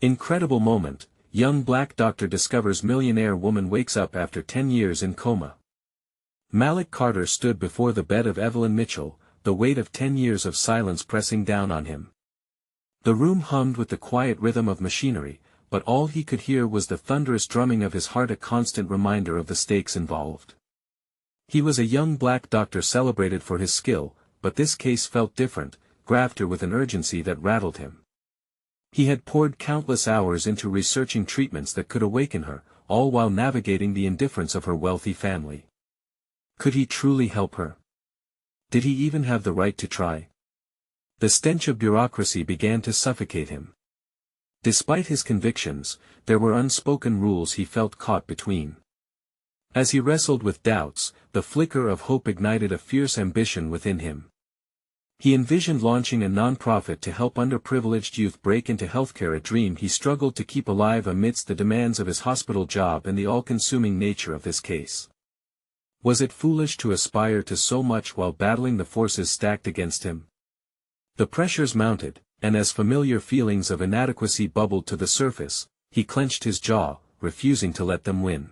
Incredible moment, young black doctor discovers millionaire woman wakes up after 10 years in coma. Malik Carter stood before the bed of Evelyn Mitchell, the weight of 10 years of silence pressing down on him. The room hummed with the quiet rhythm of machinery, but all he could hear was the thunderous drumming of his heart, a constant reminder of the stakes involved. He was a young black doctor celebrated for his skill, but this case felt different, grabbed her with an urgency that rattled him. He had poured countless hours into researching treatments that could awaken her, all while navigating the indifference of her wealthy family. Could he truly help her? Did he even have the right to try? The stench of bureaucracy began to suffocate him. Despite his convictions, there were unspoken rules he felt caught between. As he wrestled with doubts, the flicker of hope ignited a fierce ambition within him. He envisioned launching a non-profit to help underprivileged youth break into healthcare, a dream he struggled to keep alive amidst the demands of his hospital job and the all-consuming nature of this case. Was it foolish to aspire to so much while battling the forces stacked against him? The pressures mounted, and as familiar feelings of inadequacy bubbled to the surface, he clenched his jaw, refusing to let them win.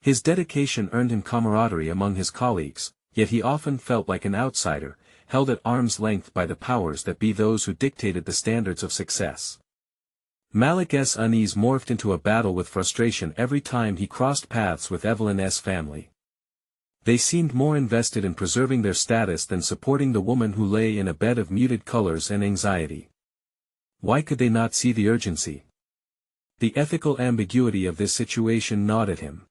His dedication earned him camaraderie among his colleagues, yet he often felt like an outsider, held at arm's length by the powers that be, those who dictated the standards of success. Malik's unease morphed into a battle with frustration every time he crossed paths with Evelyn's family. They seemed more invested in preserving their status than supporting the woman who lay in a bed of muted colors and anxiety. Why could they not see the urgency? The ethical ambiguity of this situation gnawed at him.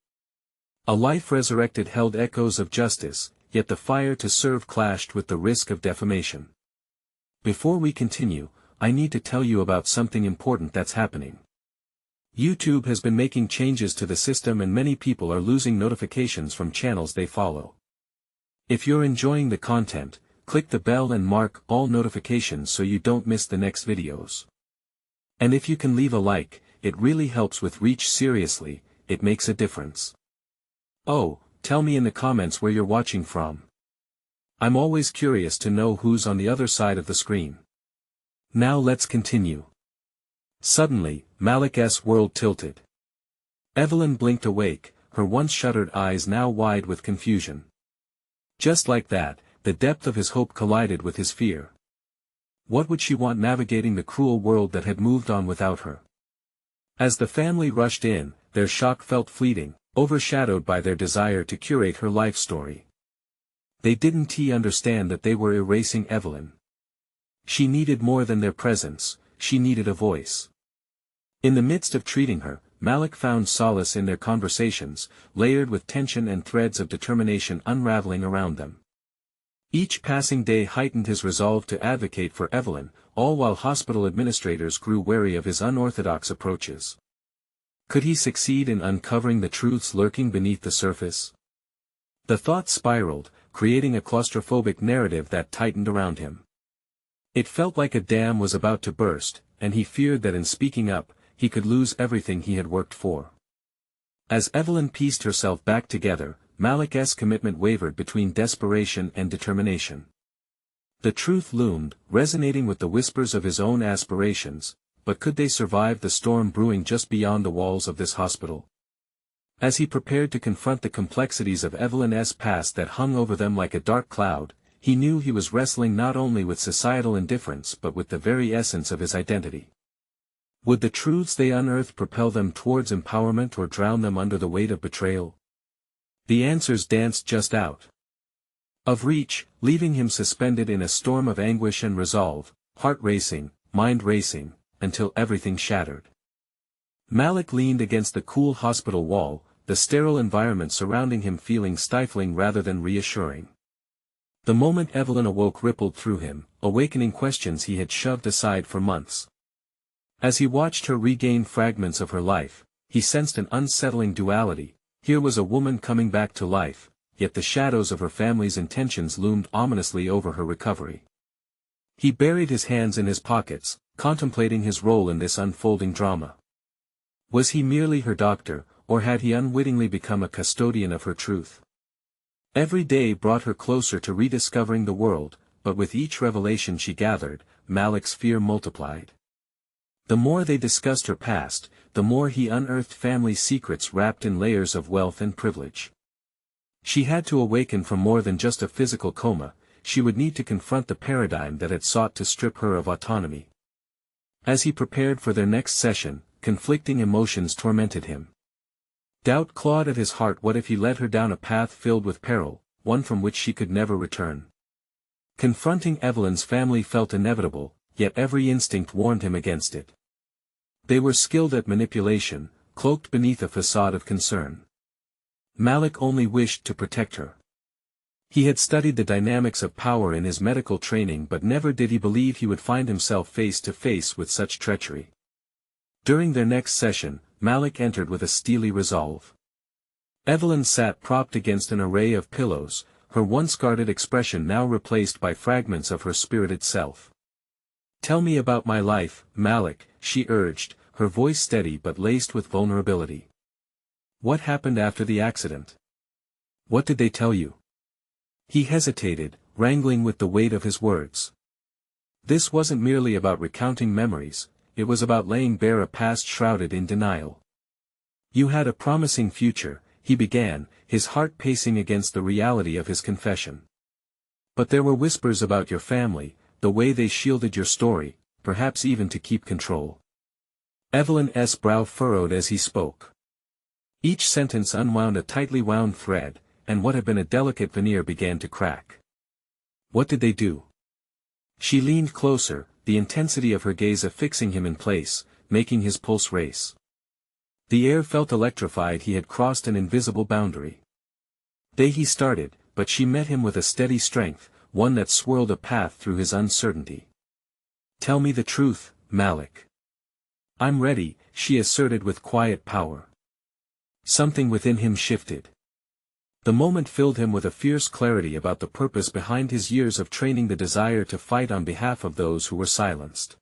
A life resurrected held echoes of justice, yet the fire to serve clashed with the risk of defamation. Before we continue, I need to tell you about something important that's happening. YouTube has been making changes to the system and many people are losing notifications from channels they follow. If you're enjoying the content, click the bell and mark all notifications so you don't miss the next videos. And if you can leave a like, it really helps with reach. Seriously, it makes a difference. Oh, tell me in the comments where you're watching from. I'm always curious to know who's on the other side of the screen. Now let's continue. Suddenly, Malik's world tilted. Evelyn blinked awake, her once shuttered eyes now wide with confusion. Just like that, the depth of his hope collided with his fear. What would she want navigating the cruel world that had moved on without her? As the family rushed in, their shock felt fleeting, overshadowed by their desire to curate her life story. They didn't understand that they were erasing Evelyn. She needed more than their presence, she needed a voice. In the midst of treating her, Malik found solace in their conversations, layered with tension and threads of determination unraveling around them. Each passing day heightened his resolve to advocate for Evelyn, all while hospital administrators grew wary of his unorthodox approaches. Could he succeed in uncovering the truths lurking beneath the surface? The thought spiraled, creating a claustrophobic narrative that tightened around him. It felt like a dam was about to burst, and he feared that in speaking up, he could lose everything he had worked for. As Evelyn pieced herself back together, Malik's commitment wavered between desperation and determination. The truth loomed, resonating with the whispers of his own aspirations, but could they survive the storm brewing just beyond the walls of this hospital? As he prepared to confront the complexities of Evelyn's past that hung over them like a dark cloud, he knew he was wrestling not only with societal indifference but with the very essence of his identity. Would the truths they unearthed propel them towards empowerment or drown them under the weight of betrayal? The answers danced just out of reach, leaving him suspended in a storm of anguish and resolve, heart racing, mind racing, until everything shattered. Malik leaned against the cool hospital wall, the sterile environment surrounding him feeling stifling rather than reassuring. The moment Evelyn awoke rippled through him, awakening questions he had shoved aside for months. As he watched her regain fragments of her life, he sensed an unsettling duality. Here was a woman coming back to life, yet the shadows of her family's intentions loomed ominously over her recovery. He buried his hands in his pockets, contemplating his role in this unfolding drama. Was he merely her doctor, or had he unwittingly become a custodian of her truth? Every day brought her closer to rediscovering the world, but with each revelation she gathered, Malik's fear multiplied. The more they discussed her past, the more he unearthed family secrets wrapped in layers of wealth and privilege. She had to awaken from more than just a physical coma, she would need to confront the paradigm that had sought to strip her of autonomy. As he prepared for their next session, conflicting emotions tormented him. Doubt clawed at his heart. What if he led her down a path filled with peril, one from which she could never return? Confronting Evelyn's family felt inevitable, yet every instinct warned him against it. They were skilled at manipulation, cloaked beneath a facade of concern. Malik only wished to protect her. He had studied the dynamics of power in his medical training, but never did he believe he would find himself face to face with such treachery. During their next session, Malik entered with a steely resolve. Evelyn sat propped against an array of pillows, her once guarded expression now replaced by fragments of her spirited self. "Tell me about my life, Malik," she urged, her voice steady but laced with vulnerability. "What happened after the accident? What did they tell you?" He hesitated, wrangling with the weight of his words. This wasn't merely about recounting memories, it was about laying bare a past shrouded in denial. "You had a promising future," he began, his heart pacing against the reality of his confession. "But there were whispers about your family, the way they shielded your story, perhaps even to keep control." Evelyn's brow furrowed as he spoke. Each sentence unwound a tightly wound thread, and what had been a delicate veneer began to crack. "What did they do?" She leaned closer, the intensity of her gaze affixing him in place, making his pulse race. The air felt electrified. He had crossed an invisible boundary. He started, but she met him with a steady strength, one that swirled a path through his uncertainty. "Tell me the truth, Malik." "I'm ready," she asserted with quiet power. Something within him shifted. The moment filled him with a fierce clarity about the purpose behind his years of training, the desire to fight on behalf of those who were silenced.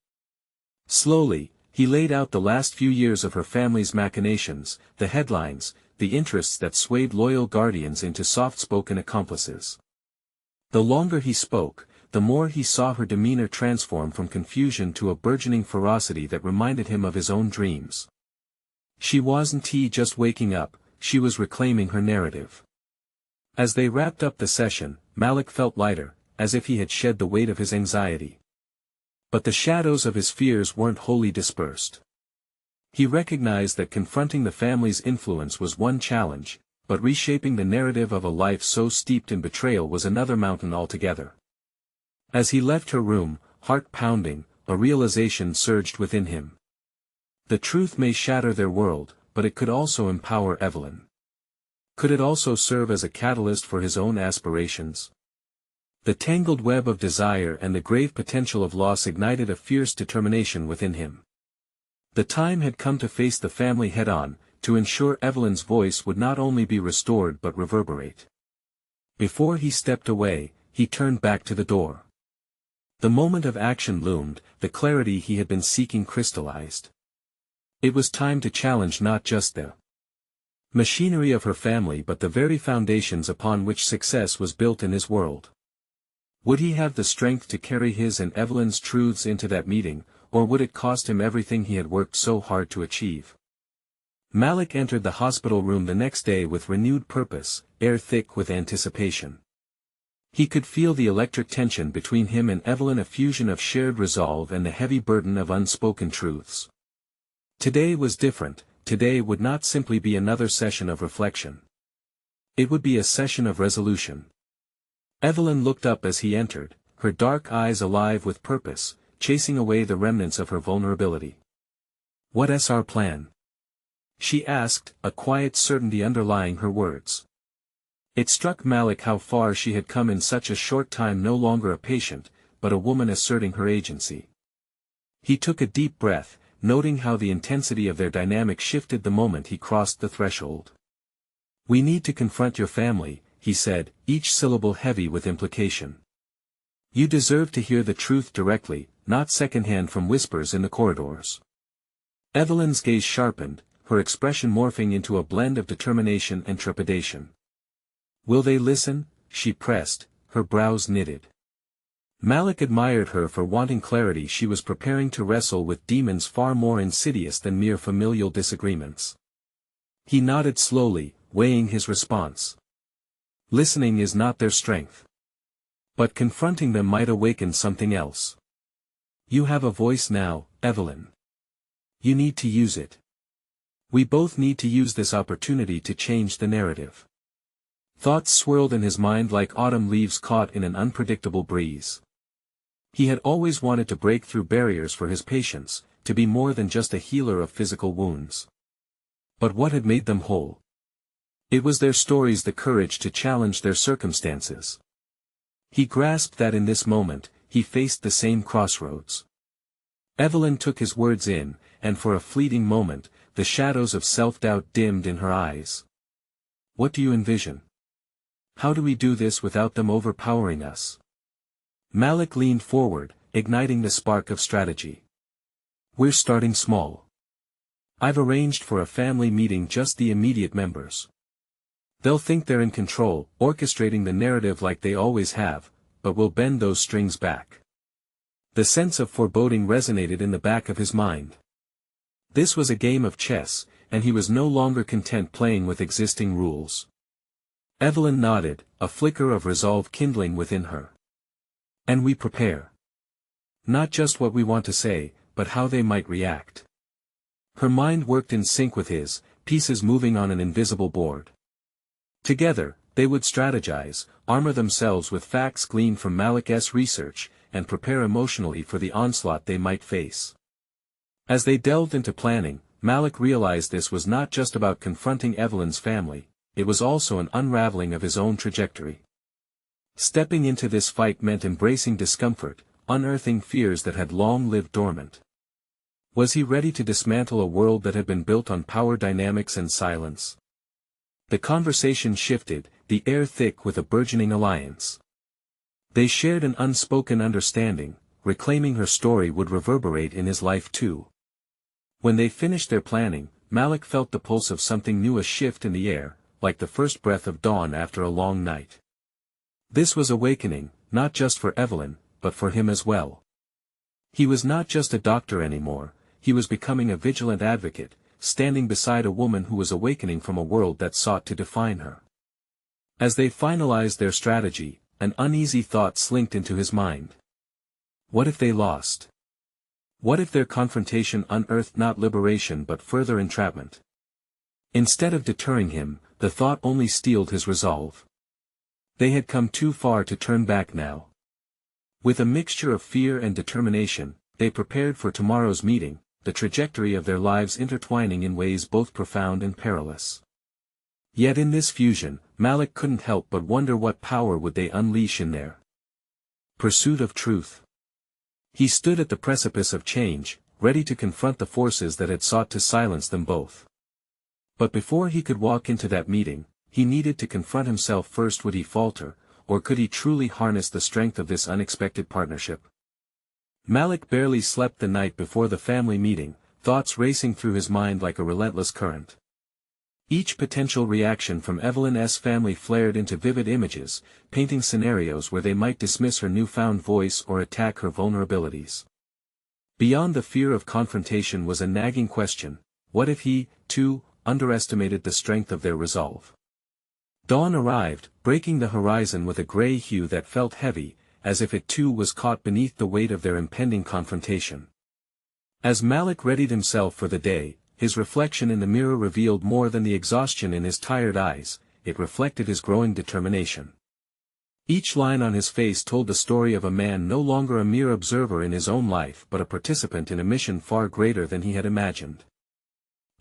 Slowly, he laid out the last few years of her family's machinations, the headlines, the interests that swayed loyal guardians into soft-spoken accomplices. The longer he spoke, the more he saw her demeanor transform from confusion to a burgeoning ferocity that reminded him of his own dreams. She wasn't just waking up, she was reclaiming her narrative. As they wrapped up the session, Malik felt lighter, as if he had shed the weight of his anxiety. But the shadows of his fears weren't wholly dispersed. He recognized that confronting the family's influence was one challenge, but reshaping the narrative of a life so steeped in betrayal was another mountain altogether. As he left her room, heart pounding, a realization surged within him. The truth may shatter their world, but it could also empower Evelyn. Could it also serve as a catalyst for his own aspirations? The tangled web of desire and the grave potential of loss ignited a fierce determination within him. The time had come to face the family head-on, to ensure Evelyn's voice would not only be restored but reverberate. Before he stepped away, he turned back to the door. The moment of action loomed, the clarity he had been seeking crystallized. It was time to challenge not just the machinery of her family but the very foundations upon which success was built in his world. Would he have the strength to carry his and Evelyn's truths into that meeting, or would it cost him everything he had worked so hard to achieve? Malik entered the hospital room the next day with renewed purpose, air thick with anticipation. He could feel the electric tension between him and Evelyn, a fusion of shared resolve and the heavy burden of unspoken truths. Today was different. Today would not simply be another session of reflection. It would be a session of resolution. Evelyn looked up as he entered, her dark eyes alive with purpose, chasing away the remnants of her vulnerability. "What's our plan?" she asked, a quiet certainty underlying her words. It struck Malik how far she had come in such a short time, no longer a patient, but a woman asserting her agency. He took a deep breath, noting how the intensity of their dynamic shifted the moment he crossed the threshold. "We need to confront your family," he said, each syllable heavy with implication. "You deserve to hear the truth directly, not secondhand from whispers in the corridors." Evelyn's gaze sharpened, her expression morphing into a blend of determination and trepidation. "Will they listen?" she pressed, her brows knitted. Malik admired her for wanting clarity. She was preparing to wrestle with demons far more insidious than mere familial disagreements. He nodded slowly, weighing his response. Listening is not their strength. But confronting them might awaken something else. You have a voice now, Evelyn. You need to use it. We both need to use this opportunity to change the narrative. Thoughts swirled in his mind like autumn leaves caught in an unpredictable breeze. He had always wanted to break through barriers for his patients, to be more than just a healer of physical wounds. But what had made them whole? It was their stories, the courage to challenge their circumstances. He grasped that in this moment, he faced the same crossroads. Evelyn took his words in, and for a fleeting moment, the shadows of self-doubt dimmed in her eyes. What do you envision? How do we do this without them overpowering us? Malik leaned forward, igniting the spark of strategy. We're starting small. I've arranged for a family meeting, just the immediate members. They'll think they're in control, orchestrating the narrative like they always have, but we'll bend those strings back. The sense of foreboding resonated in the back of his mind. This was a game of chess, and he was no longer content playing with existing rules. Evelyn nodded, a flicker of resolve kindling within her. And we prepare. Not just what we want to say, but how they might react. Her mind worked in sync with his, pieces moving on an invisible board. Together, they would strategize, armor themselves with facts gleaned from Malik's research, and prepare emotionally for the onslaught they might face. As they delved into planning, Malik realized this was not just about confronting Evelyn's family, it was also an unraveling of his own trajectory. Stepping into this fight meant embracing discomfort, unearthing fears that had long lived dormant. Was he ready to dismantle a world that had been built on power dynamics and silence? The conversation shifted, the air thick with a burgeoning alliance. They shared an unspoken understanding, reclaiming her story would reverberate in his life too. When they finished their planning, Malik felt the pulse of something new, a shift in the air, like the first breath of dawn after a long night. This was awakening, not just for Evelyn, but for him as well. He was not just a doctor anymore, he was becoming a vigilant advocate, standing beside a woman who was awakening from a world that sought to define her. As they finalized their strategy, an uneasy thought slinked into his mind. What if they lost? What if their confrontation unearthed not liberation but further entrapment? Instead of deterring him, the thought only steeled his resolve. They had come too far to turn back now. With a mixture of fear and determination, they prepared for tomorrow's meeting, the trajectory of their lives intertwining in ways both profound and perilous. Yet in this fusion, Malik couldn't help but wonder what power would they unleash in their pursuit of truth. He stood at the precipice of change, ready to confront the forces that had sought to silence them both. But before he could walk into that meeting, he needed to confront himself first. Would he falter, or could he truly harness the strength of this unexpected partnership? Malik barely slept the night before the family meeting, thoughts racing through his mind like a relentless current. Each potential reaction from Evelyn's family flared into vivid images, painting scenarios where they might dismiss her newfound voice or attack her vulnerabilities. Beyond the fear of confrontation was a nagging question: what if he, too, underestimated the strength of their resolve? Dawn arrived, breaking the horizon with a gray hue that felt heavy, as if it too was caught beneath the weight of their impending confrontation. As Malik readied himself for the day, his reflection in the mirror revealed more than the exhaustion in his tired eyes, it reflected his growing determination. Each line on his face told the story of a man no longer a mere observer in his own life but a participant in a mission far greater than he had imagined.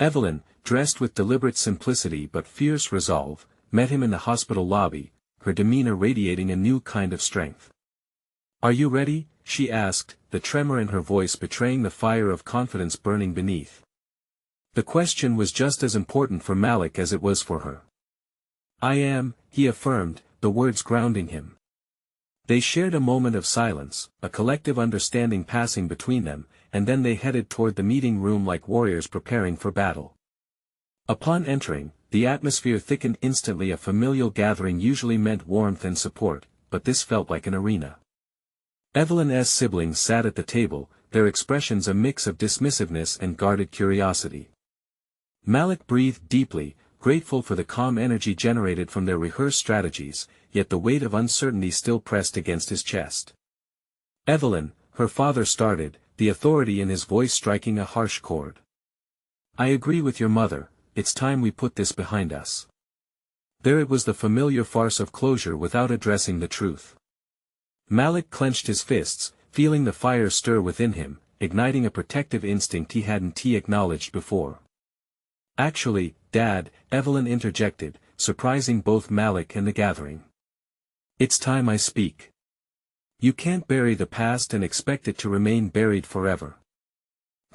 Evelyn, dressed with deliberate simplicity but fierce resolve, met him in the hospital lobby, her demeanor radiating a new kind of strength. "Are you ready?" she asked, the tremor in her voice betraying the fire of confidence burning beneath. The question was just as important for Malik as it was for her. "I am," he affirmed, the words grounding him. They shared a moment of silence, a collective understanding passing between them, and then they headed toward the meeting room like warriors preparing for battle. Upon entering, the atmosphere thickened instantly. A familial gathering usually meant warmth and support, but this felt like an arena. Evelyn's siblings sat at the table, their expressions a mix of dismissiveness and guarded curiosity. Malik breathed deeply, grateful for the calm energy generated from their rehearsed strategies, yet the weight of uncertainty still pressed against his chest. "Evelyn," her father started, the authority in his voice striking a harsh chord. "I agree with your mother, it's time we put this behind us." There it was, the familiar farce of closure without addressing the truth. Malik clenched his fists, feeling the fire stir within him, igniting a protective instinct he hadn't acknowledged before. "Actually, Dad," Evelyn interjected, surprising both Malik and the gathering. "It's time I speak. You can't bury the past and expect it to remain buried forever."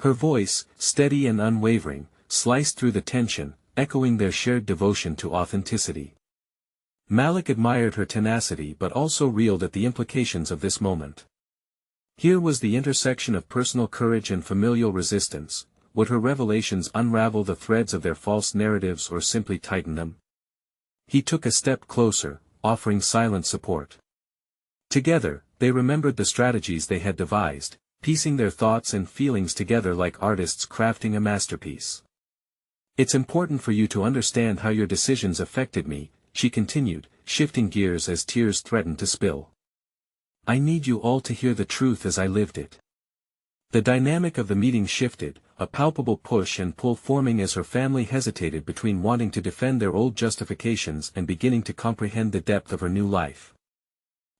Her voice, steady and unwavering, sliced through the tension, echoing their shared devotion to authenticity. Malik admired her tenacity but also reeled at the implications of this moment. Here was the intersection of personal courage and familial resistance. Would her revelations unravel the threads of their false narratives or simply tighten them? He took a step closer, offering silent support. Together, they remembered the strategies they had devised, piecing their thoughts and feelings together like artists crafting a masterpiece. "It's important for you to understand how your decisions affected me," she continued, shifting gears as tears threatened to spill. "I need you all to hear the truth as I lived it." The dynamic of the meeting shifted, a palpable push and pull forming as her family hesitated between wanting to defend their old justifications and beginning to comprehend the depth of her new life.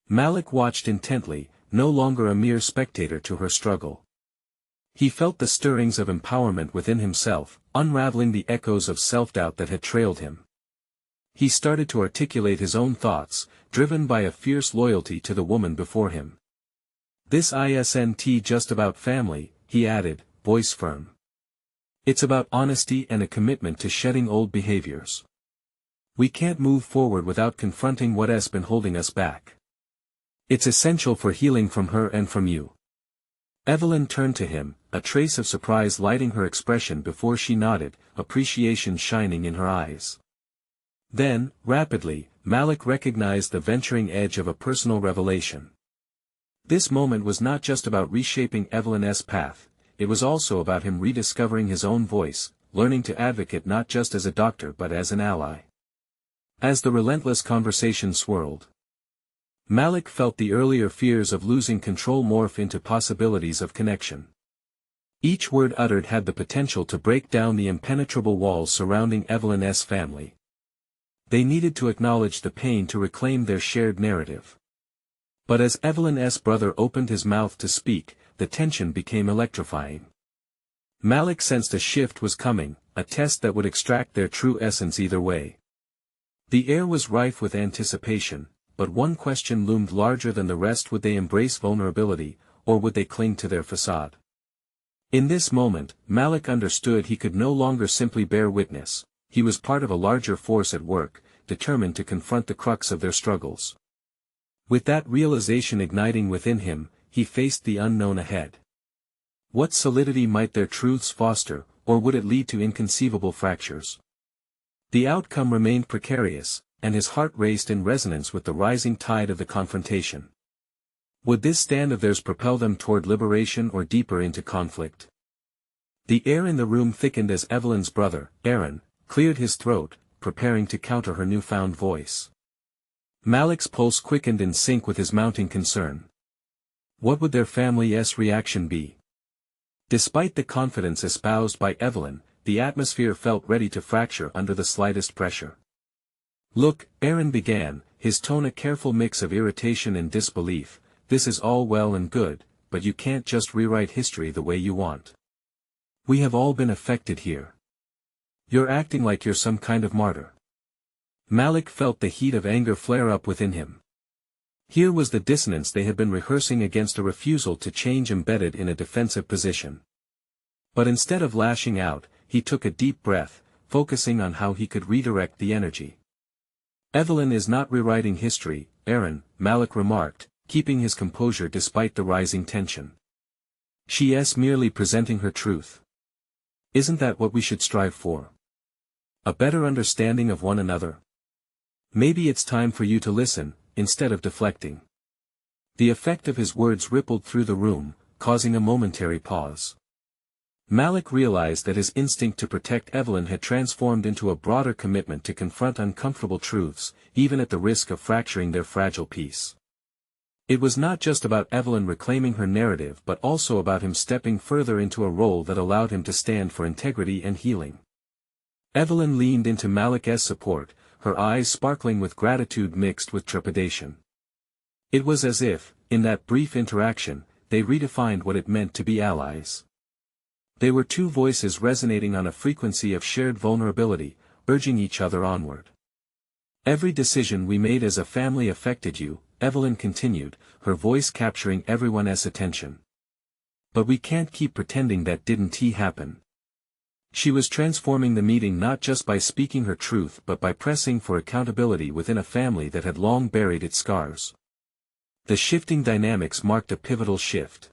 Malik watched intently, no longer a mere spectator to her struggle. He felt the stirrings of empowerment within himself, unraveling the echoes of self-doubt that had trailed him. He started to articulate his own thoughts, driven by a fierce loyalty to the woman before him. "This isn't just about family," he added, voice firm. "It's about honesty and a commitment to shedding old behaviors. We can't move forward without confronting what has been holding us back. It's essential for healing from her and from you." Evelyn turned to him, a trace of surprise lighting her expression before she nodded, appreciation shining in her eyes. Then, rapidly, Malik recognized the venturing edge of a personal revelation. This moment was not just about reshaping Evelyn's path, it was also about him rediscovering his own voice, learning to advocate not just as a doctor but as an ally. As the relentless conversation swirled, Malik felt the earlier fears of losing control morph into possibilities of connection. Each word uttered had the potential to break down the impenetrable walls surrounding Evelyn's family. They needed to acknowledge the pain to reclaim their shared narrative. But as Evelyn's brother opened his mouth to speak, the tension became electrifying. Malik sensed a shift was coming, a test that would extract their true essence either way. The air was rife with anticipation, but one question loomed larger than the rest: would they embrace vulnerability, or would they cling to their facade? In this moment, Malik understood he could no longer simply bear witness, he was part of a larger force at work, determined to confront the crux of their struggles. With that realization igniting within him, he faced the unknown ahead. What solidity might their truths foster, or would it lead to inconceivable fractures? The outcome remained precarious, and his heart raced in resonance with the rising tide of the confrontation. Would this stand of theirs propel them toward liberation or deeper into conflict? The air in the room thickened as Evelyn's brother, Aaron, cleared his throat, preparing to counter her newfound voice. Malik's pulse quickened in sync with his mounting concern. What would their family's reaction be? Despite the confidence espoused by Evelyn, the atmosphere felt ready to fracture under the slightest pressure. "Look," Aaron began, his tone a careful mix of irritation and disbelief, "this is all well and good, but you can't just rewrite history the way you want. We have all been affected here. You're acting like you're some kind of martyr." Malik felt the heat of anger flare up within him. Here was the dissonance they had been rehearsing against, a refusal to change embedded in a defensive position. But instead of lashing out, he took a deep breath, focusing on how he could redirect the energy. "Evelyn is not rewriting history, Aaron," Malik remarked, keeping his composure despite the rising tension. "She is merely presenting her truth. Isn't that what we should strive for? A better understanding of one another? Maybe it's time for you to listen, instead of deflecting." The effect of his words rippled through the room, causing a momentary pause. Malik realized that his instinct to protect Evelyn had transformed into a broader commitment to confront uncomfortable truths, even at the risk of fracturing their fragile peace. It was not just about Evelyn reclaiming her narrative but also about him stepping further into a role that allowed him to stand for integrity and healing. Evelyn leaned into Malik's support, her eyes sparkling with gratitude mixed with trepidation. It was as if, in that brief interaction, they redefined what it meant to be allies. They were two voices resonating on a frequency of shared vulnerability, urging each other onward. Every decision we made as a family affected you, Evelyn continued, her voice capturing everyone's attention. But we can't keep pretending that didn't happen. She was transforming the meeting not just by speaking her truth but by pressing for accountability within a family that had long buried its scars. The shifting dynamics marked a pivotal shift.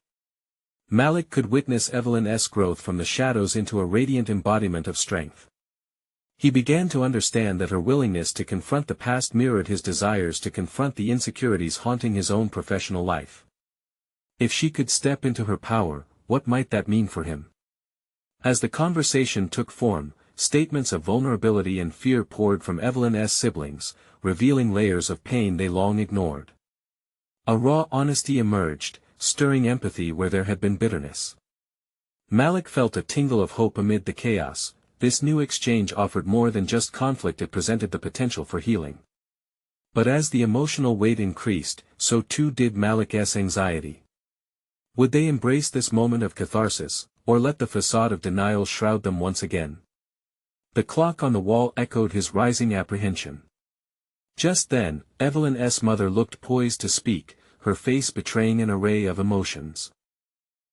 Malik could witness Evelyn's growth from the shadows into a radiant embodiment of strength. He began to understand that her willingness to confront the past mirrored his desires to confront the insecurities haunting his own professional life. If she could step into her power, what might that mean for him? As the conversation took form, statements of vulnerability and fear poured from Evelyn's siblings, revealing layers of pain they long ignored. A raw honesty emerged, stirring empathy where there had been bitterness. Malik felt a tingle of hope amid the chaos. This new exchange offered more than just conflict, it presented the potential for healing. But as the emotional weight increased, so too did Malik's anxiety. Would they embrace this moment of catharsis, or let the facade of denial shroud them once again? The clock on the wall echoed his rising apprehension. Just then, Evelyn's mother looked poised to speak, her face betraying an array of emotions.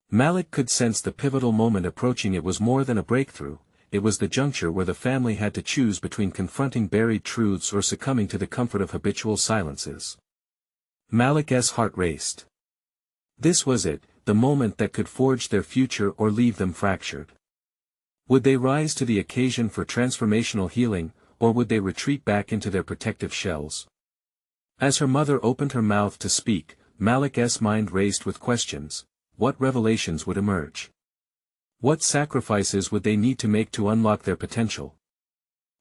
Malik could sense the pivotal moment approaching. It was more than a breakthrough, it was the juncture where the family had to choose between confronting buried truths or succumbing to the comfort of habitual silences. Malik's heart raced. This was it, the moment that could forge their future or leave them fractured. Would they rise to the occasion for transformational healing, or would they retreat back into their protective shells? As her mother opened her mouth to speak, Malik's mind raced with questions. What revelations would emerge? What sacrifices would they need to make to unlock their potential?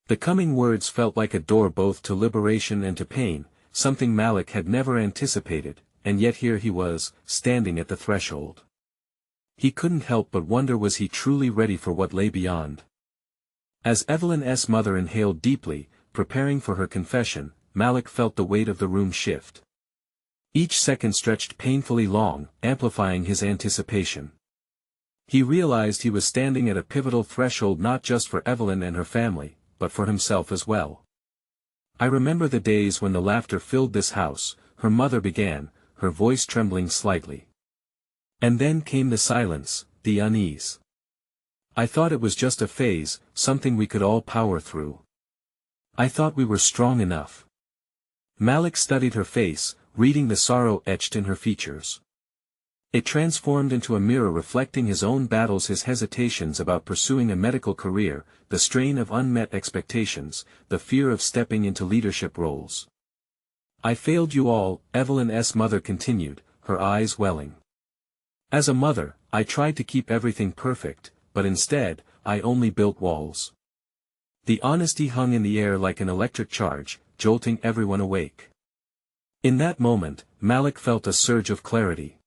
The coming words felt like a door both to liberation and to pain, something Malik had never anticipated, and yet here he was, standing at the threshold. He couldn't help but wonder, was he truly ready for what lay beyond? As Evelyn's mother inhaled deeply, preparing for her confession, Malik felt the weight of the room shift. Each second stretched painfully long, amplifying his anticipation. He realized he was standing at a pivotal threshold not just for Evelyn and her family, but for himself as well. I remember the days when the laughter filled this house, her mother began, her voice trembling slightly. And then came the silence, the unease. I thought it was just a phase, something we could all power through. I thought we were strong enough. Malik studied her face, reading the sorrow etched in her features. It transformed into a mirror reflecting his own battles, his hesitations about pursuing a medical career, the strain of unmet expectations, the fear of stepping into leadership roles. I failed you all, Evelyn's mother continued, her eyes welling. As a mother, I tried to keep everything perfect, but instead, I only built walls. The honesty hung in the air like an electric charge, jolting everyone awake. In that moment, Malik felt a surge of clarity.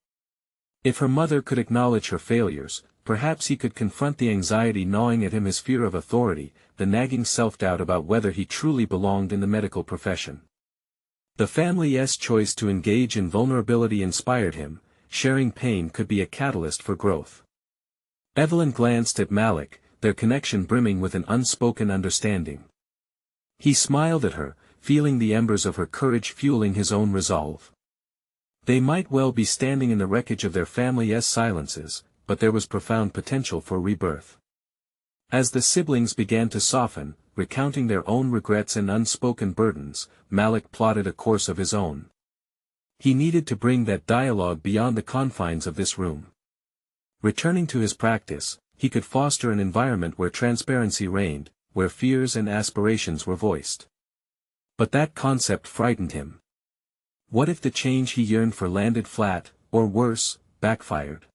If her mother could acknowledge her failures, perhaps he could confront the anxiety gnawing at him, his fear of authority, the nagging self-doubt about whether he truly belonged in the medical profession. The family's choice to engage in vulnerability inspired him, sharing pain could be a catalyst for growth. Evelyn glanced at Malik, their connection brimming with an unspoken understanding. He smiled at her, feeling the embers of her courage fueling his own resolve. They might well be standing in the wreckage of their family's silences, but there was profound potential for rebirth. As the siblings began to soften, recounting their own regrets and unspoken burdens, Malik plotted a course of his own. He needed to bring that dialogue beyond the confines of this room. Returning to his practice, he could foster an environment where transparency reigned, where fears and aspirations were voiced. But that concept frightened him. What if the change he yearned for landed flat, or worse, backfired?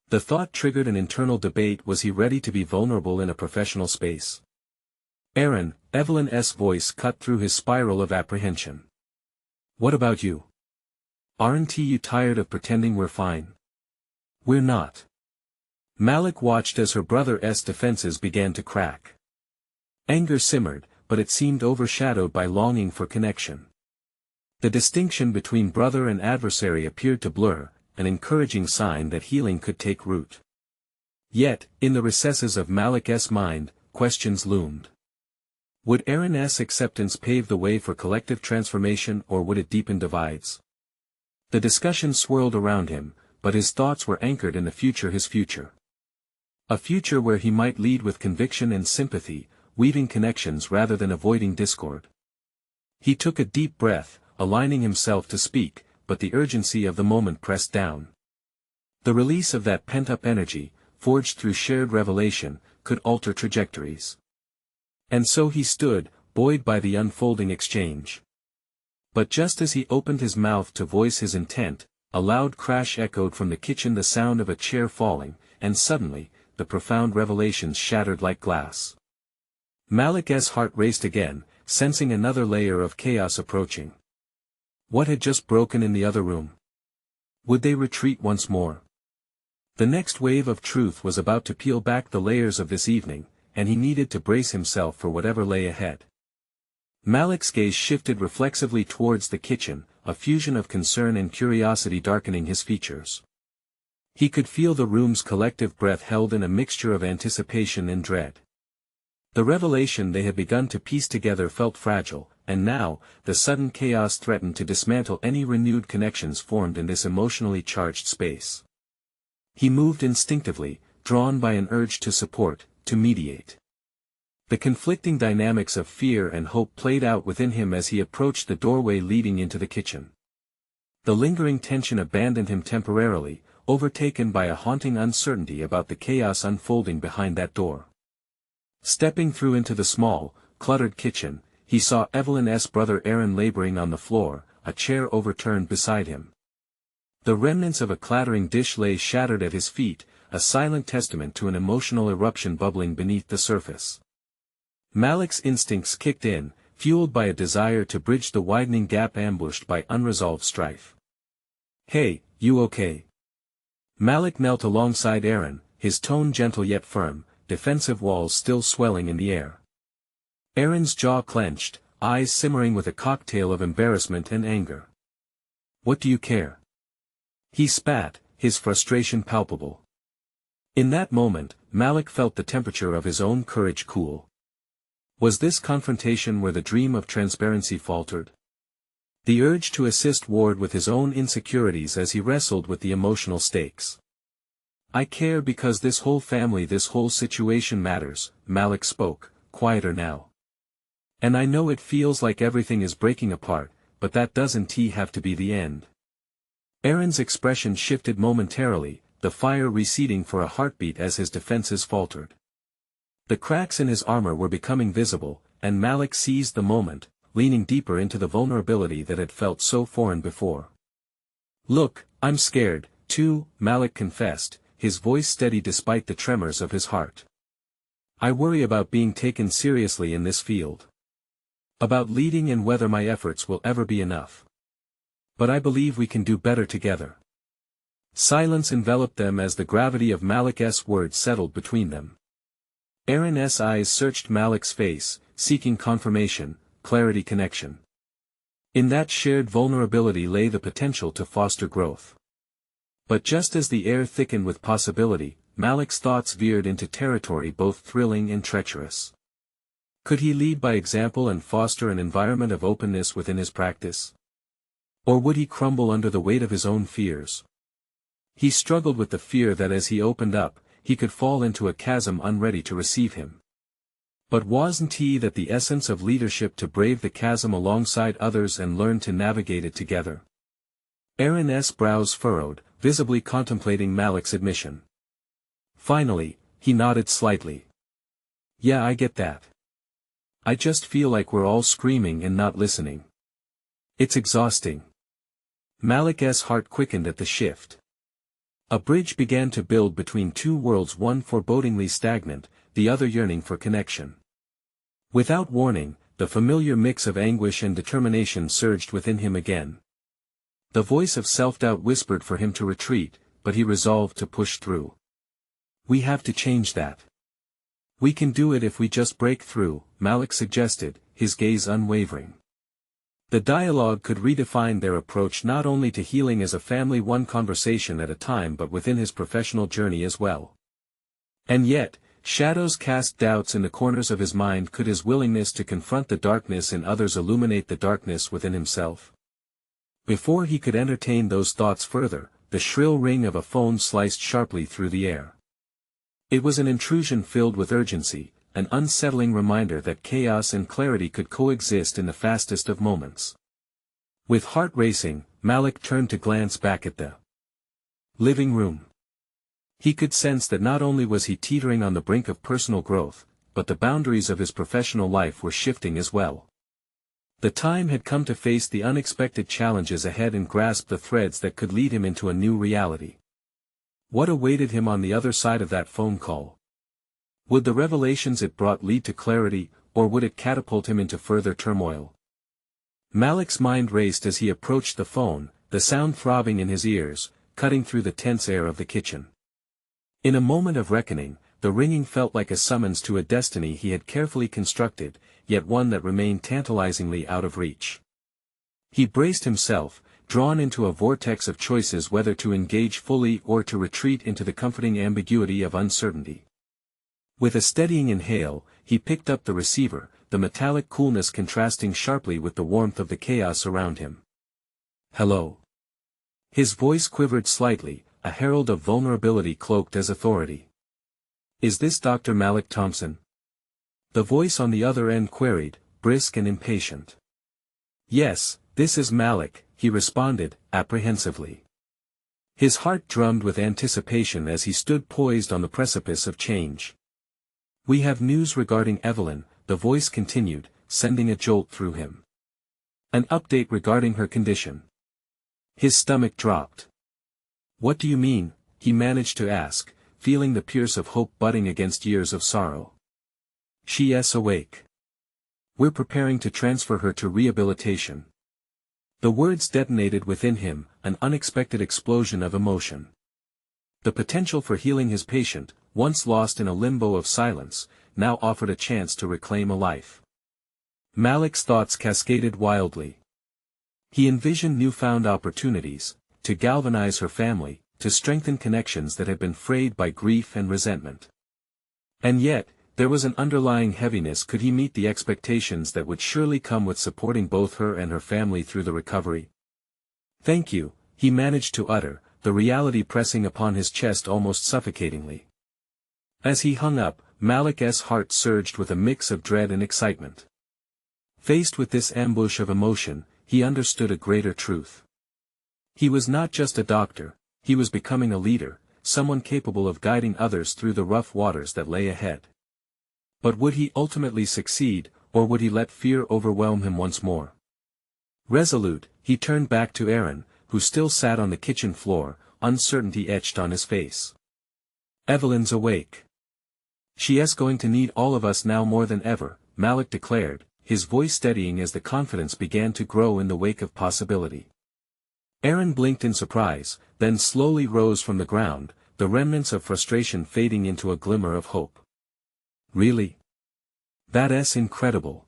The thought triggered an internal debate: was he ready to be vulnerable in a professional space? Aaron, Evelyn's voice cut through his spiral of apprehension. What about you? Aren't you tired of pretending we're fine? We're not. Malik watched as her brother's defenses began to crack. Anger simmered, but it seemed overshadowed by longing for connection. The distinction between brother and adversary appeared to blur, an encouraging sign that healing could take root. Yet, in the recesses of Malik's mind, questions loomed. Would Aaron's acceptance pave the way for collective transformation, or would it deepen divides? The discussion swirled around him, but his thoughts were anchored in his future. A future where he might lead with conviction and sympathy, weaving connections rather than avoiding discord. He took a deep breath, aligning himself to speak, but the urgency of the moment pressed down. The release of that pent-up energy, forged through shared revelation, could alter trajectories. And so he stood, buoyed by the unfolding exchange. But just as he opened his mouth to voice his intent, a loud crash echoed from the kitchen, the sound of a chair falling, and suddenly, the profound revelations shattered like glass. Malik's heart raced again, sensing another layer of chaos approaching. What had just broken in the other room? Would they retreat once more? The next wave of truth was about to peel back the layers of this evening, and he needed to brace himself for whatever lay ahead. Malik's gaze shifted reflexively towards the kitchen, a fusion of concern and curiosity darkening his features. He could feel the room's collective breath held in a mixture of anticipation and dread. The revelation they had begun to piece together felt fragile, and now, the sudden chaos threatened to dismantle any renewed connections formed in this emotionally charged space. He moved instinctively, drawn by an urge to support, to mediate. The conflicting dynamics of fear and hope played out within him as he approached the doorway leading into the kitchen. The lingering tension abandoned him temporarily, overtaken by a haunting uncertainty about the chaos unfolding behind that door. Stepping through into the small, cluttered kitchen, he saw Evelyn's brother Aaron laboring on the floor, a chair overturned beside him. The remnants of a clattering dish lay shattered at his feet, a silent testament to an emotional eruption bubbling beneath the surface. Malik's instincts kicked in, fueled by a desire to bridge the widening gap ambushed by unresolved strife. "Hey, you okay?" Malik knelt alongside Aaron, his tone gentle yet firm, defensive walls still swelling in the air. Aaron's jaw clenched, eyes simmering with a cocktail of embarrassment and anger. "What do you care?" He spat, his frustration palpable. In that moment, Malik felt the temperature of his own courage cool. Was this confrontation where the dream of transparency faltered? The urge to assist warred with his own insecurities as he wrestled with the emotional stakes. "I care because this whole family, this whole situation matters," Malik spoke, quieter now. "And I know it feels like everything is breaking apart, but that doesn't have to be the end." Aaron's expression shifted momentarily, the fire receding for a heartbeat as his defenses faltered. The cracks in his armor were becoming visible, and Malik seized the moment, leaning deeper into the vulnerability that had felt so foreign before. "Look, I'm scared, too," Malik confessed, his voice steady despite the tremors of his heart. "I worry about being taken seriously in this field. About leading and whether my efforts will ever be enough. But I believe we can do better together." Silence enveloped them as the gravity of Malik's words settled between them. Aaron's eyes searched Malik's face, seeking confirmation, clarity, connection. In that shared vulnerability lay the potential to foster growth. But just as the air thickened with possibility, Malik's thoughts veered into territory both thrilling and treacherous. Could he lead by example and foster an environment of openness within his practice? Or would he crumble under the weight of his own fears? He struggled with the fear that as he opened up, he could fall into a chasm unready to receive him. But wasn't that the essence of leadership, to brave the chasm alongside others and learn to navigate it together? Aaron's brows furrowed, visibly contemplating Malik's admission. Finally, he nodded slightly. "Yeah, I get that. I just feel like we're all screaming and not listening. It's exhausting." Malik's heart quickened at the shift. A bridge began to build between two worlds, one forebodingly stagnant, the other yearning for connection. Without warning, the familiar mix of anguish and determination surged within him again. The voice of self-doubt whispered for him to retreat, but he resolved to push through. "We have to change that. We can do it if we just break through," Malik suggested, his gaze unwavering. The dialogue could redefine their approach not only to healing as a family, one conversation at a time, but within his professional journey as well. And yet, shadows cast doubts in the corners of his mind. Could his willingness to confront the darkness in others illuminate the darkness within himself? Before he could entertain those thoughts further, the shrill ring of a phone sliced sharply through the air. It was an intrusion filled with urgency, an unsettling reminder that chaos and clarity could coexist in the fastest of moments. With heart racing, Malik turned to glance back at the living room. He could sense that not only was he teetering on the brink of personal growth, but the boundaries of his professional life were shifting as well. The time had come to face the unexpected challenges ahead and grasp the threads that could lead him into a new reality. What awaited him on the other side of that phone call? Would the revelations it brought lead to clarity, or would it catapult him into further turmoil? Malik's mind raced as he approached the phone, the sound throbbing in his ears, cutting through the tense air of the kitchen. In a moment of reckoning, the ringing felt like a summons to a destiny he had carefully constructed, yet one that remained tantalizingly out of reach. He braced himself, drawn into a vortex of choices whether to engage fully or to retreat into the comforting ambiguity of uncertainty. With a steadying inhale, he picked up the receiver, the metallic coolness contrasting sharply with the warmth of the chaos around him. "Hello." His voice quivered slightly, a herald of vulnerability cloaked as authority. "Is this Dr. Malik Thompson?" The voice on the other end queried, brisk and impatient. "Yes, this is Malik," he responded, apprehensively. His heart drummed with anticipation as he stood poised on the precipice of change. "We have news regarding Evelyn," the voice continued, sending a jolt through him. "An update regarding her condition." His stomach dropped. "What do you mean?" he managed to ask, feeling the pierce of hope budding against years of sorrow. "She's awake. We're preparing to transfer her to rehabilitation." The words detonated within him, an unexpected explosion of emotion. The potential for healing his patient, once lost in a limbo of silence, now offered a chance to reclaim a life. Malik's thoughts cascaded wildly. He envisioned newfound opportunities, to galvanize her family, to strengthen connections that had been frayed by grief and resentment. And yet, there was an underlying heaviness. Could he meet the expectations that would surely come with supporting both her and her family through the recovery? "Thank you," he managed to utter, the reality pressing upon his chest almost suffocatingly. As he hung up, Malik's heart surged with a mix of dread and excitement. Faced with this ambush of emotion, he understood a greater truth. He was not just a doctor, he was becoming a leader, someone capable of guiding others through the rough waters that lay ahead. But would he ultimately succeed, or would he let fear overwhelm him once more? Resolute, he turned back to Aaron, who still sat on the kitchen floor, uncertainty etched on his face. "Evelyn's awake. She's going to need all of us now more than ever," Malik declared, his voice steadying as the confidence began to grow in the wake of possibility. Aaron blinked in surprise, then slowly rose from the ground, the remnants of frustration fading into a glimmer of hope. "Really? That's incredible.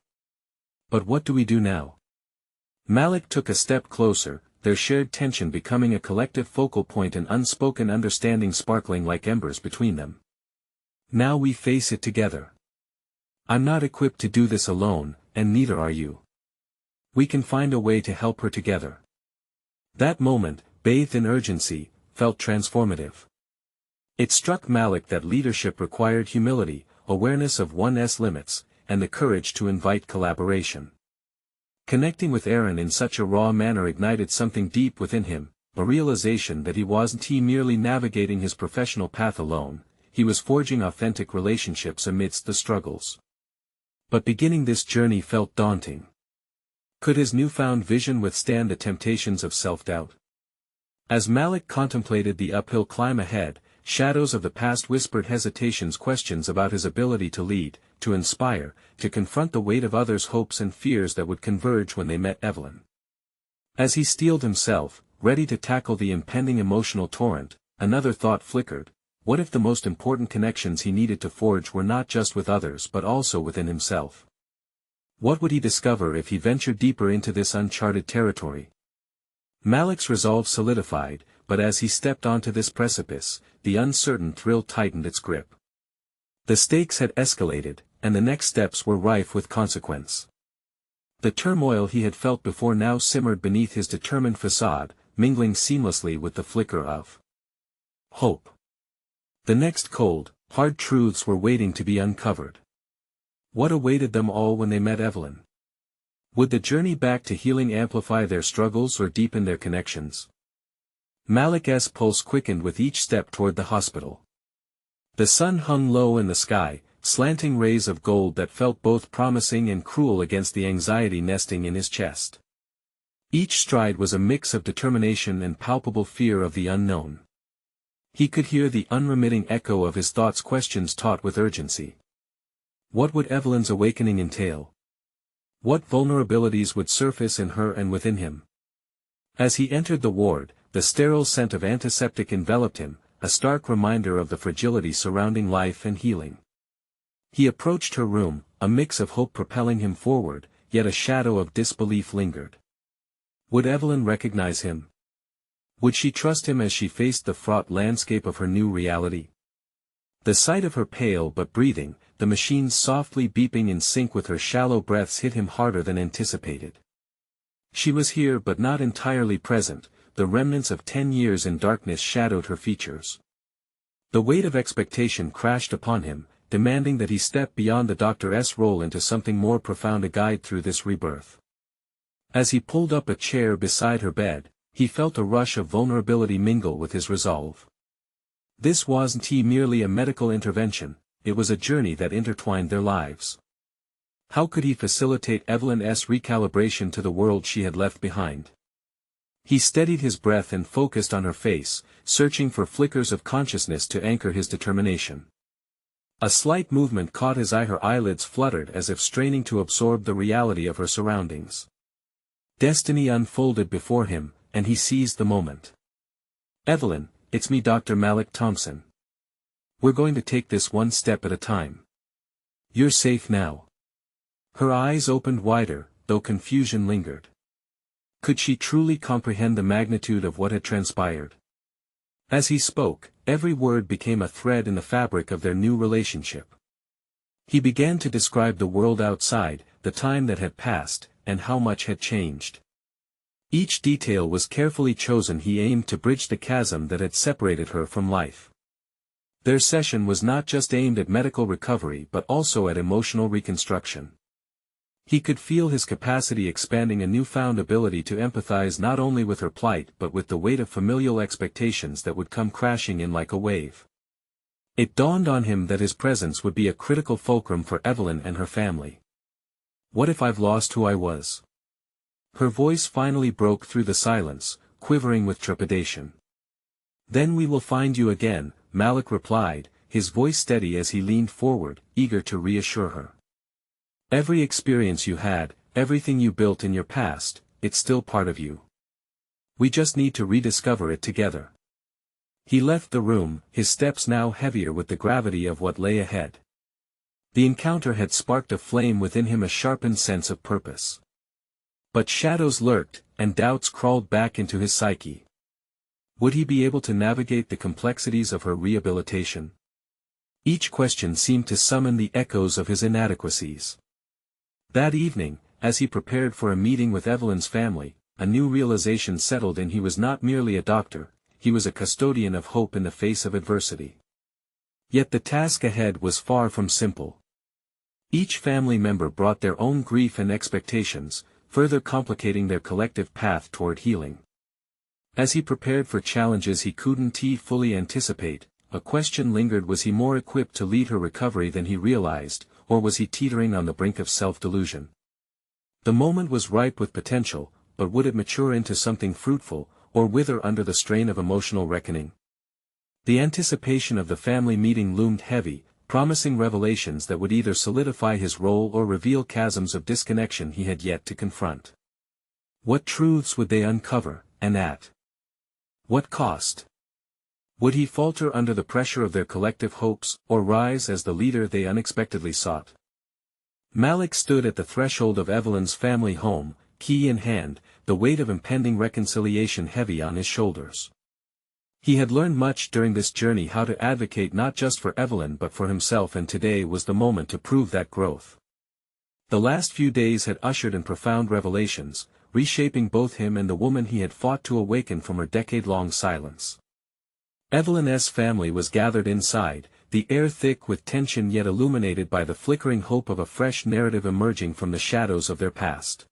But what do we do now?" Malik took a step closer, their shared tension becoming a collective focal point and unspoken understanding sparkling like embers between them. "Now we face it together. I'm not equipped to do this alone, and neither are you. We can find a way to help her together." That moment, bathed in urgency, felt transformative. It struck Malik that leadership required humility, awareness of one's limits, and the courage to invite collaboration. Connecting with Aaron in such a raw manner ignited something deep within him, a realization that he wasn't merely navigating his professional path alone, he was forging authentic relationships amidst the struggles. But beginning this journey felt daunting. Could his newfound vision withstand the temptations of self-doubt? As Malik contemplated the uphill climb ahead, shadows of the past whispered hesitations, questions about his ability to lead, to inspire, to confront the weight of others' hopes and fears that would converge when they met Evelyn. As he steeled himself, ready to tackle the impending emotional torrent, another thought flickered: what if the most important connections he needed to forge were not just with others but also within himself? What would he discover if he ventured deeper into this uncharted territory? Malik's resolve solidified, but as he stepped onto this precipice, the uncertain thrill tightened its grip. The stakes had escalated, and the next steps were rife with consequence. The turmoil he had felt before now simmered beneath his determined facade, mingling seamlessly with the flicker of hope. The next cold, hard truths were waiting to be uncovered. What awaited them all when they met Evelyn? Would the journey back to healing amplify their struggles or deepen their connections? Malik's pulse quickened with each step toward the hospital. The sun hung low in the sky, slanting rays of gold that felt both promising and cruel against the anxiety nesting in his chest. Each stride was a mix of determination and palpable fear of the unknown. He could hear the unremitting echo of his thoughts, questions taught with urgency. What would Evelyn's awakening entail? What vulnerabilities would surface in her and within him? As he entered the ward, the sterile scent of antiseptic enveloped him, a stark reminder of the fragility surrounding life and healing. He approached her room, a mix of hope propelling him forward, yet a shadow of disbelief lingered. Would Evelyn recognize him? Would she trust him as she faced the fraught landscape of her new reality? The sight of her pale but breathing, the machines softly beeping in sync with her shallow breaths hit him harder than anticipated. She was here but not entirely present, the remnants of 10 years in darkness shadowed her features. The weight of expectation crashed upon him, demanding that he step beyond the doctor's role into something more profound, a guide through this rebirth. As he pulled up a chair beside her bed, he felt a rush of vulnerability mingle with his resolve. This wasn't merely a medical intervention, it was a journey that intertwined their lives. How could he facilitate Evelyn's recalibration to the world she had left behind? He steadied his breath and focused on her face, searching for flickers of consciousness to anchor his determination. A slight movement caught his eye, her eyelids fluttered as if straining to absorb the reality of her surroundings. Destiny unfolded before him, and he seized the moment. "Evelyn, it's me, Dr. Malik Thompson. We're going to take this one step at a time. You're safe now." Her eyes opened wider, though confusion lingered. Could she truly comprehend the magnitude of what had transpired? As he spoke, every word became a thread in the fabric of their new relationship. He began to describe the world outside, the time that had passed, and how much had changed. Each detail was carefully chosen. He aimed to bridge the chasm that had separated her from life. Their session was not just aimed at medical recovery but also at emotional reconstruction. He could feel his capacity expanding, a newfound ability to empathize not only with her plight but with the weight of familial expectations that would come crashing in like a wave. It dawned on him that his presence would be a critical fulcrum for Evelyn and her family. "What if I've lost who I was?" Her voice finally broke through the silence, quivering with trepidation. "Then we will find you again," Malik replied, his voice steady as he leaned forward, eager to reassure her. "Every experience you had, everything you built in your past, it's still part of you. We just need to rediscover it together." He left the room, his steps now heavier with the gravity of what lay ahead. The encounter had sparked a flame within him, a sharpened sense of purpose. But shadows lurked, and doubts crawled back into his psyche. Would he be able to navigate the complexities of her rehabilitation? Each question seemed to summon the echoes of his inadequacies. That evening, as he prepared for a meeting with Evelyn's family, a new realization settled in. He was not merely a doctor, he was a custodian of hope in the face of adversity. Yet the task ahead was far from simple. Each family member brought their own grief and expectations, further complicating their collective path toward healing. As he prepared for challenges he couldn't fully anticipate, a question lingered: was he more equipped to lead her recovery than he realized, or was he teetering on the brink of self-delusion? The moment was ripe with potential, but would it mature into something fruitful, or wither under the strain of emotional reckoning. The anticipation of the family meeting loomed heavy, promising revelations that would either solidify his role or reveal chasms of disconnection he had yet to confront. What truths would they uncover, and at what cost? Would he falter under the pressure of their collective hopes, or rise as the leader they unexpectedly sought? Malik stood at the threshold of Evelyn's family home, key in hand, the weight of impending reconciliation heavy on his shoulders. He had learned much during this journey, how to advocate not just for Evelyn but for himself, and today was the moment to prove that growth. The last few days had ushered in profound revelations, reshaping both him and the woman he had fought to awaken from her decade-long silence. Evelyn's family was gathered inside, the air thick with tension yet illuminated by the flickering hope of a fresh narrative emerging from the shadows of their past.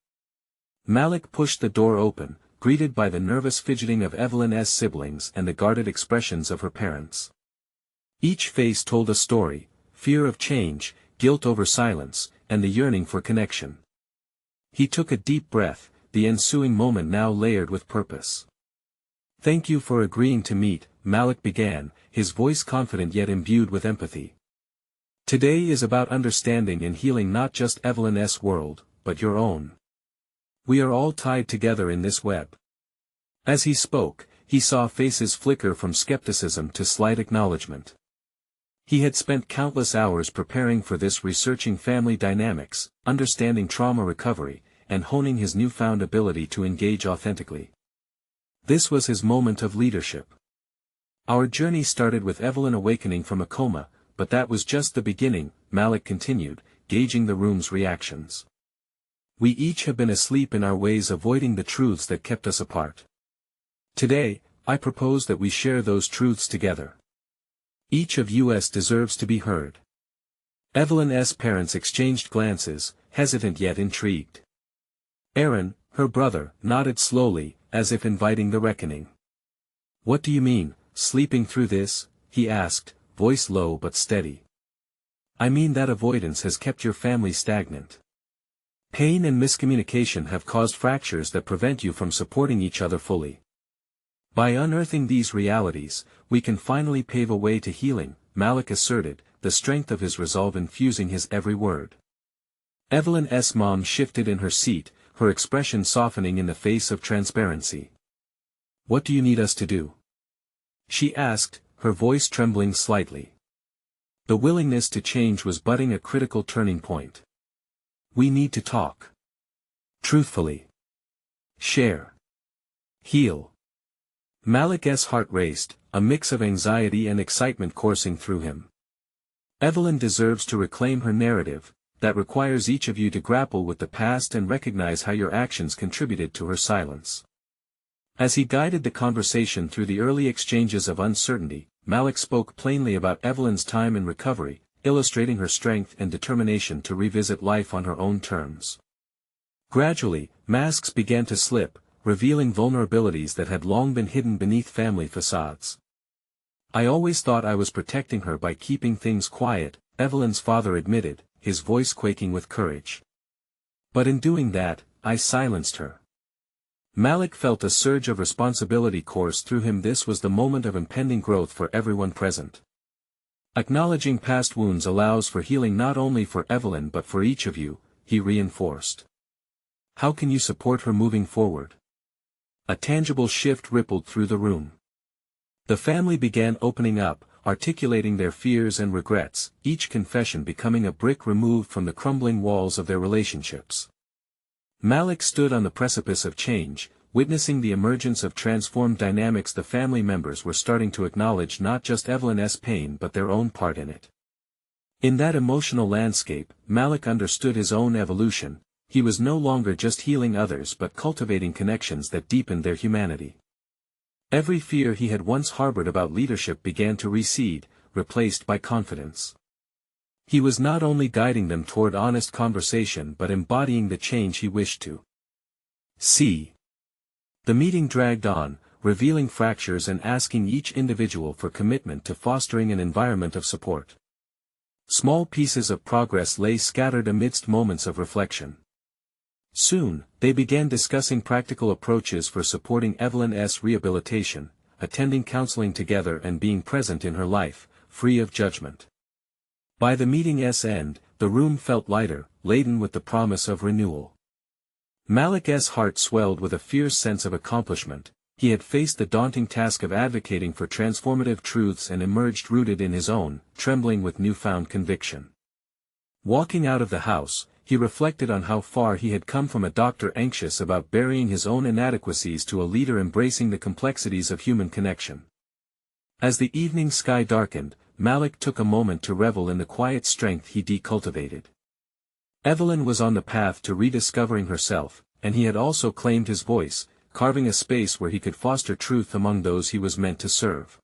Malik pushed the door open, greeted by the nervous fidgeting of Evelyn's siblings and the guarded expressions of her parents. Each face told a story: fear of change, guilt over silence, and the yearning for connection. He took a deep breath, the ensuing moment now layered with purpose. "Thank you for agreeing to meet," Malik began, his voice confident yet imbued with empathy. "Today is about understanding and healing not just Evelyn's world, but your own. We are all tied together in this web." As he spoke, he saw faces flicker from skepticism to slight acknowledgement. He had spent countless hours preparing for this, researching family dynamics, understanding trauma recovery, and honing his newfound ability to engage authentically. This was his moment of leadership. "Our journey started with Evelyn awakening from a coma, but that was just the beginning," Malik continued, gauging the room's reactions. "We each have been asleep in our ways, avoiding the truths that kept us apart. Today, I propose that we share those truths together. Each of us deserves to be heard." Evelyn's parents exchanged glances, hesitant yet intrigued. Aaron, her brother, nodded slowly, as if inviting the reckoning. "What do you mean, sleeping through this?" he asked, voice low but steady. "I mean that avoidance has kept your family stagnant. Pain and miscommunication have caused fractures that prevent you from supporting each other fully. By unearthing these realities, we can finally pave a way to healing," Malik asserted, the strength of his resolve infusing his every word. Evelyn's mom shifted in her seat, her expression softening in the face of transparency. "What do you need us to do?" she asked, her voice trembling slightly. The willingness to change was budding a critical turning point. "We need to talk. Truthfully. Share. Heal." Malik's heart raced, a mix of anxiety and excitement coursing through him. "Evelyn deserves to reclaim her narrative. That requires each of you to grapple with the past and recognize how your actions contributed to her silence." As he guided the conversation through the early exchanges of uncertainty, Malik spoke plainly about Evelyn's time in recovery, illustrating her strength and determination to revisit life on her own terms. Gradually, masks began to slip, revealing vulnerabilities that had long been hidden beneath family facades. "I always thought I was protecting her by keeping things quiet," Evelyn's father admitted, his voice quaking with courage. "But in doing that, I silenced her." Malik felt a surge of responsibility course through him. This was the moment of impending growth for everyone present. "Acknowledging past wounds allows for healing not only for Evelyn but for each of you," he reinforced. "How can you support her moving forward?" A tangible shift rippled through the room. The family began opening up, articulating their fears and regrets, each confession becoming a brick removed from the crumbling walls of their relationships. Malik stood on the precipice of change, witnessing the emergence of transformed dynamics. The family members were starting to acknowledge not just Evelyn's pain but their own part in it. In that emotional landscape, Malik understood his own evolution. He was no longer just healing others but cultivating connections that deepened their humanity. Every fear he had once harbored about leadership began to recede, replaced by confidence. He was not only guiding them toward honest conversation but embodying the change he wished to see. The meeting dragged on, revealing fractures and asking each individual for commitment to fostering an environment of support. Small pieces of progress lay scattered amidst moments of reflection. Soon, they began discussing practical approaches for supporting Evelyn's rehabilitation, attending counseling together and being present in her life, free of judgment. By the meeting's end, the room felt lighter, laden with the promise of renewal. Malik's heart swelled with a fierce sense of accomplishment. He had faced the daunting task of advocating for transformative truths and emerged rooted in his own, trembling with newfound conviction. Walking out of the house, he reflected on how far he had come from a doctor anxious about burying his own inadequacies to a leader embracing the complexities of human connection. As the evening sky darkened, Malik took a moment to revel in the quiet strength he decultivated. Evelyn was on the path to rediscovering herself, and he had also claimed his voice, carving a space where he could foster truth among those he was meant to serve.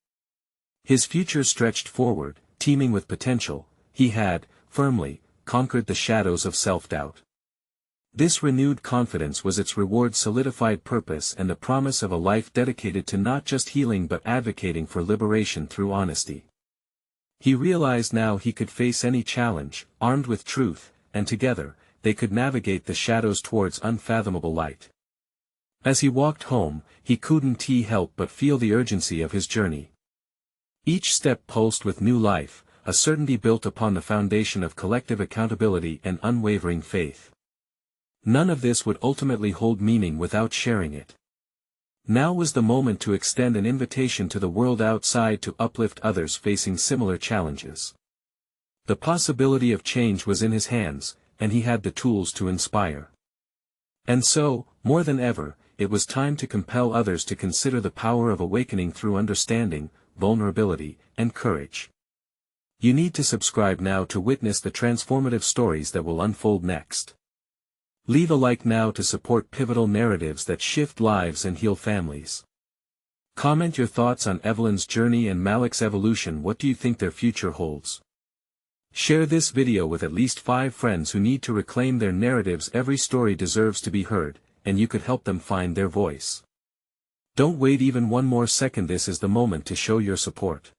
His future stretched forward, teeming with potential. He had, firmly, conquered the shadows of self-doubt. This renewed confidence was its reward, solidified purpose, and the promise of a life dedicated to not just healing but advocating for liberation through honesty. He realized now he could face any challenge, armed with truth, and together, they could navigate the shadows towards unfathomable light. As he walked home, he couldn't help but feel the urgency of his journey. Each step pulsed with new life, a certainty built upon the foundation of collective accountability and unwavering faith. None of this would ultimately hold meaning without sharing it. Now was the moment to extend an invitation to the world outside to uplift others facing similar challenges. The possibility of change was in his hands, and he had the tools to inspire. And so, more than ever, it was time to compel others to consider the power of awakening through understanding, vulnerability, and courage. You need to subscribe now to witness the transformative stories that will unfold next. Leave a like now to support pivotal narratives that shift lives and heal families. Comment your thoughts on Evelyn's journey and Malik's evolution. What do you think their future holds? Share this video with at least 5 friends who need to reclaim their narratives. Every story deserves to be heard, and you could help them find their voice. Don't wait even one more second. This is the moment to show your support.